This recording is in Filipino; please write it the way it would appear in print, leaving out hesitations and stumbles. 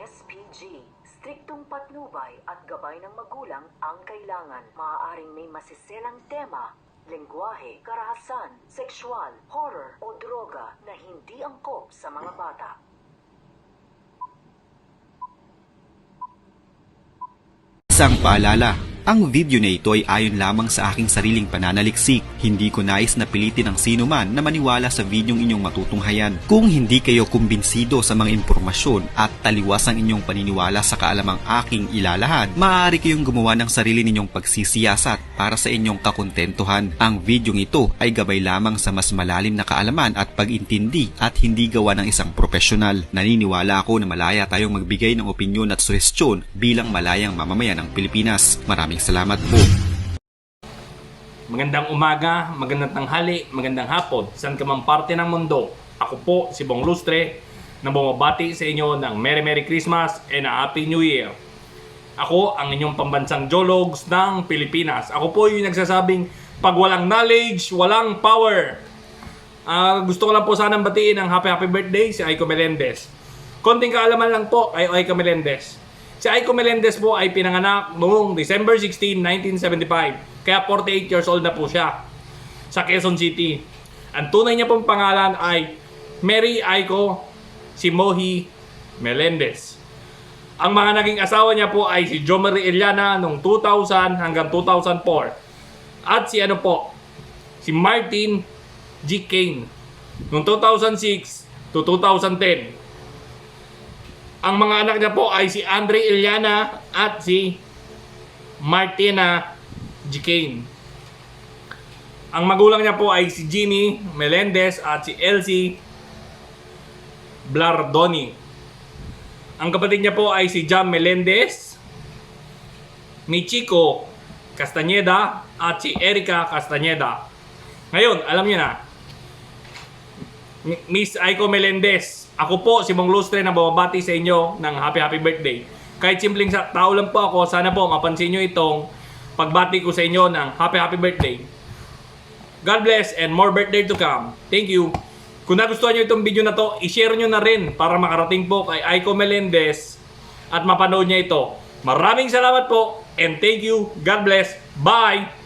SPG, striktong patnubay at gabay ng magulang ang kailangan. Maaaring may masiselang tema, lengguwahe, karahasan, sexual, horror o droga na hindi angkop sa mga bata. Isang paalala, ang video na ito ay ayon lamang sa aking sariling pananaliksik. Hindi ko nais na pilitin ang sino man na maniwala sa videong inyong matutunghayan. Kung hindi kayo kumbinsido sa mga impormasyon at taliwas ang inyong paniniwala sa kaalamang aking ilalahad, maaari kayong gumawa ng sarili ninyong pagsisiyasat para sa inyong kakontentuhan. Ang videong ito ay gabay lamang sa mas malalim na kaalaman at pag-intindi at hindi gawa ng isang profesional. Naniniwala ako na malaya tayong magbigay ng opinyon at suhestyon bilang malayang mamamayan ng Pilipinas. Maraming salamat po. Magandang umaga, magandang tanghali, magandang hapon, saan ka mang parte ng mundo. Ako po si Bong Lustre na bumabati sa inyo ng Merry Christmas and Happy New Year. Ako ang inyong pambansang Jologs ng Pilipinas. Ako po yung nagsasabing pag walang knowledge, walang power. Gusto ko lang po sanang batiin ng happy birthday si Aiko Melendez. Konting kaalaman lang po kay Aiko Melendez. Si Aiko Melendez po ay pinanganak noong December 16, 1975. Kaya 48 years old na po siya sa Quezon City. Ang tunay niya pong pangalan ay Mary Aiko Simohi Melendez. Ang mga naging asawa niya po ay si Jo Marie Eliana noong 2000 hanggang 2004. At si Martin G. Kane noong 2006 to 2010. Ang mga anak niya po ay si Andre Eliana at si Martina G. Kane. Ang magulang niya po ay si Ginny Melendez at si Elsie Blardoni. Ang kapatid niya po ay si Jam Melendez, Michiko Castañeda at si Erica Castañeda. Ngayon, alam niyo na, Miss Aiko Melendez, ako po si Bong Lustre na bumabati sa inyo ng happy birthday. Kahit simpleng tao lang po ako, sana po mapansin nyo itong pagbati ko sa inyo ng happy birthday. God bless and more birthday to come. Thank you. Kung nagustuhan nyo itong video na to, i-share nyo na rin para makarating po kay Aiko Melendez at mapanood niya ito. Maraming salamat po and thank you. God bless. Bye!